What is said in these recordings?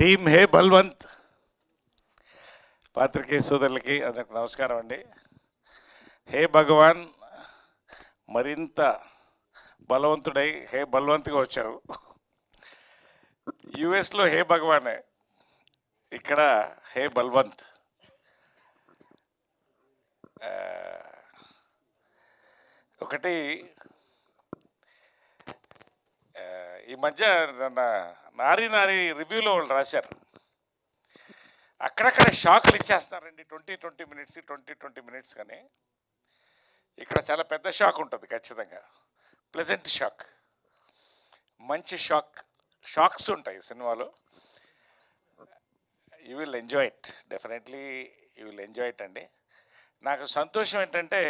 Team హే బల్వంత్ పాత్రికేయ సోదరులకి అందరికి నమస్కారం అండి. హే భగవాన్ మరింత బలవంతుడై హే బల్వంత్గా వచ్చారు. యుఎస్లో హే భగవానే, ఇక్కడ హే బల్వంత్. ఒకటి ఈ మధ్య నారీ రివ్యూలో వాళ్ళు రాశారు, అక్కడక్కడ షాకులు ఇచ్చేస్తారండి. 20 మినిట్స్ కానీ ఇక్కడ చాలా పెద్ద షాక్ ఉంటుంది ఖచ్చితంగా. ప్లెజెంట్ షాక్, మంచి షాక్స్ ఉంటాయి సినిమాలో. You will enjoy it, definitely you will enjoy it అండి. నాకు సంతోషం ఏంటంటే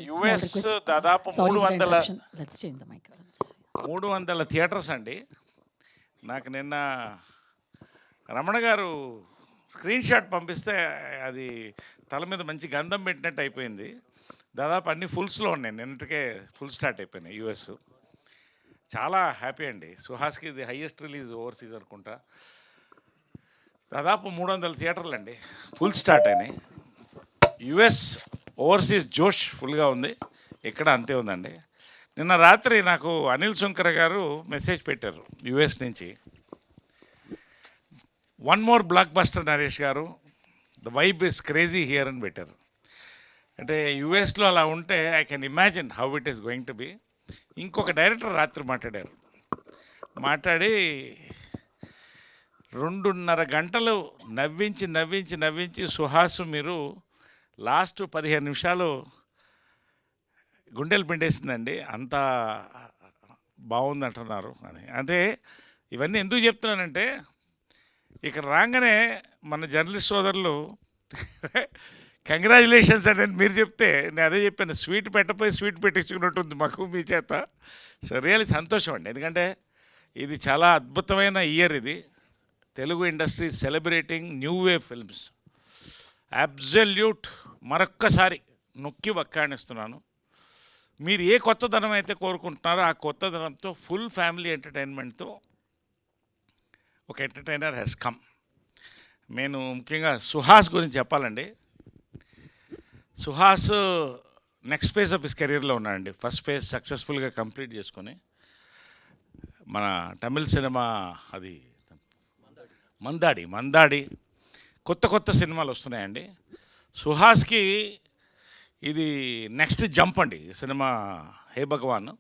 యుఎస్ దాదాపు 300 థియేటర్స్ అండి. నాకు నిన్న రమణ గారు స్క్రీన్ షాట్ పంపిస్తే అది తల మీద మంచి గంధం పెట్టినట్టు అయిపోయింది. దాదాపు అన్ని ఫుల్స్లో ఉన్నాయి, నిన్నటికే ఫుల్ స్టార్ట్ అయిపోయినాయి యుఎస్. చాలా హ్యాపీ అండి. సుహాస్కి ఇది హైయెస్ట్ రిలీజ్ ఓవర్సీస్ అనుకుంటా. దాదాపు 300 థియేటర్లు అండి ఫుల్ స్టార్ట్ అయినాయి. యుఎస్ ఓవర్సీస్ జోష్ ఫుల్గా ఉంది, ఇక్కడ అంతే ఉందండి. నిన్న రాత్రి నాకు అనిల్ శంకర్ గారు మెసేజ్ పెట్టారు యుఎస్ నుంచి, one more blockbuster Naresh గారు, the vibe is crazy here అని పెట్టారు. అంటే యుఎస్లో అలా ఉంటే I can imagine how it is going to be. ఇంకొక డైరెక్టర్ రాత్రి మాట్లాడి 2.5 గంటలు నవ్వించి సుహాసు మీరు లాస్ట్ 15 నిమిషాలు గుండెలు పిండేసిందండి, అంత బాగుంది అంటున్నారు అని. అంటే ఇవన్నీ ఎందుకు చెప్తున్నానంటే, ఇక్కడ రాగానే మన జర్నలిస్ట్ సోదరులు కంగ్రాచులేషన్స్ అని మీరు చెప్తే నేను అదే చెప్పాను, స్వీట్ పెట్టపోయి స్వీట్ పెట్టించుకున్నట్టుంది మాకు మీ చేత. సో రియల్లీ సంతోషం అండి, ఎందుకంటే ఇది చాలా అద్భుతమైన ఇయర్. ఇది Telugu industry celebrating new wave films. Absolute మరొక్కసారి నొక్కి వక్కాణిస్తున్నాను. మీరు ఏ కొత్తదనం అయితే కోరుకుంటున్నారో ఆ కొత్తదనంతో ఫుల్ ఫ్యామిలీ ఎంటర్టైన్మెంట్తో ఒక ఎంటర్టైనర్ హ్యాస్ కమ్. నేను ముఖ్యంగా సుహాస్ గురించి చెప్పాలండి. Suhas next phase of his కెరీర్లో ఉన్నాడండి. ఫస్ట్ ఫేజ్ సక్సెస్ఫుల్గా కంప్లీట్ చేసుకొని మన తమిళ్ సినిమా అది మందాడి కొత్త సినిమాలు వస్తున్నాయండి. సుహాస్కి ఇది నెక్స్ట్ జంప్ అండి ఈ సినిమా హే భగవాన్.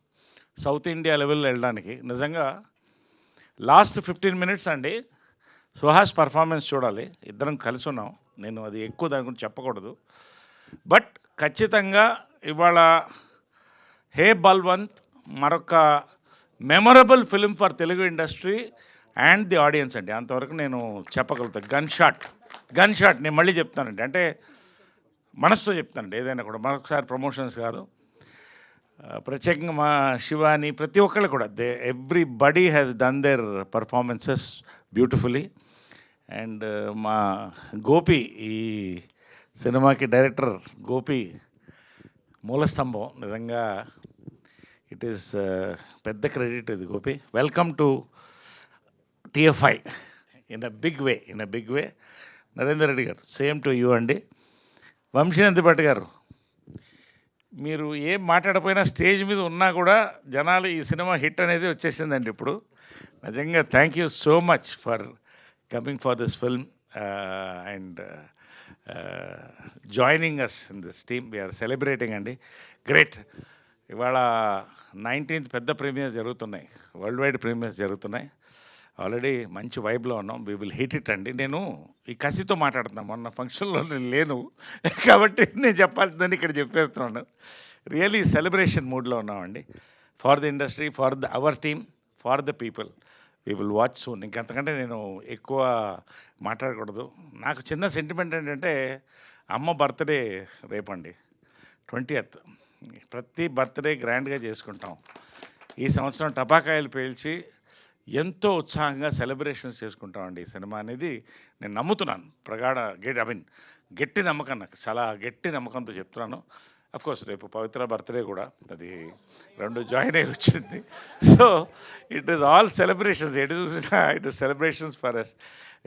సౌత్ ఇండియా లెవెల్లో వెళ్ళడానికి నిజంగా లాస్ట్ 15 మినిట్స్ అండి సుహాస్ పర్ఫార్మెన్స్ చూడాలి. ఇద్దరం కలిసి ఉన్నాం, నేను అది ఎక్కువ దాని గురించి చెప్పకూడదు. బట్ ఖచ్చితంగా ఇవాళ హే బల్వంత్ మరొక memorable film for Telugu industry and the audience అండి, అంతవరకు నేను చెప్పగలుగుతాను. గన్ షాట్ నేను మళ్ళీ చెప్తానండి, అంటే మనసుతో చెప్తానండి. ఏదైనా కూడా మరొకసారి ప్రమోషన్స్ కాదు, ప్రత్యేకంగా మా శివాని ప్రతి ఒక్కళ్ళు కూడా everybody has done their performances beautifully. And మా గోపి, ఈ సినిమాకి డైరెక్టర్ గోపి మూలస్తంభం. నిజంగా ఇట్ ఈస్ పెద్ద క్రెడిట్ ఇది Gopi. Welcome to TFI in a big way. Narender Reddy garu, same to you అండి. వంశీనందిపట్ గారు, మీరు ఏం మాట్లాడకపోయినా స్టేజ్ మీద ఉన్నా కూడా జనాలు ఈ సినిమా హిట్ అనేది వచ్చేసిందండి ఇప్పుడు. నిజంగా thank you so much for coming for this film and joining us in this team. We are celebrating అండి, గ్రేట్. ఇవాళ 19th పెద్ద ప్రీమియర్స్ జరుగుతున్నాయి, వరల్డ్ వైడ్ ప్రీమియర్స్ జరుగుతున్నాయి. ఆల్రెడీ మంచి వైబ్లో ఉన్నాం, వీ విల్ హిట్ ఇట్ అండి. నేను ఈ కసితో మాట్లాడుతున్నాను, మొన్న ఫంక్షన్లో నేను లేను కాబట్టి నేను చెప్పాల్సిందని ఇక్కడ చెప్పేస్తున్నాను. రియలీ సెలబ్రేషన్ మూడ్లో ఉన్నామండి, for the industry, for the our team, for the people. We will watch soon. ఇంకంతకంటే నేను ఎక్కువ మాట్లాడకూడదు. నాకు చిన్న సెంటిమెంట్ ఏంటంటే, అమ్మ బర్త్డే రేపండి 20th. ప్రతి బర్త్డే గ్రాండ్గా చేసుకుంటాం. ఈ సంవత్సరం టపాకాయలు పేల్చి ఎంతో ఉత్సాహంగా సెలబ్రేషన్స్ చేసుకుంటామండి. ఈ సినిమా అనేది నేను నమ్ముతున్నాను, గట్టి నమ్మకం, నాకు చాలా గట్టి నమ్మకంతో చెప్తున్నాను. కోర్స్ రేపు పవిత్ర బర్త్డే కూడా, అది రెండు జాయిన్ అయ్యి వచ్చింది. So it is all celebrations, ఎటు చూసినా it is celebrations for us.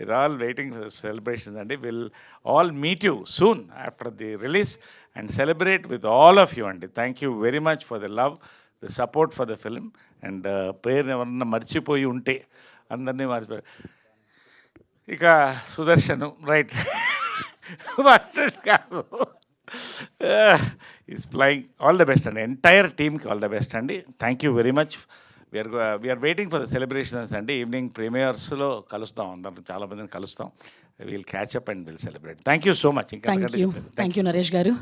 It all waiting for celebrations అండి. Will all meet you soon after the release and celebrate with all of you అండి. Thank you very much for the love, the support for the film. And పేరు ఎవరన్నా మర్చిపోయి ఉంటే అందరినీ మర్చిపోయి, ఇక Sudarshan right కాదు, is flying. All the best అండి, ఎంటైర్ టీమ్కి ఆల్ ద బెస్ట్ అండి. Thank you very much. We are waiting for the celebrations అండి. ఈవినింగ్ ప్రీమియర్స్లో కలుస్తాం, అందరం చాలామందిని కలుస్తాం. Will catch up and will celebrate. Thank you so much. ఇంకా థ్యాంక్ యూ నరేష్ గారు.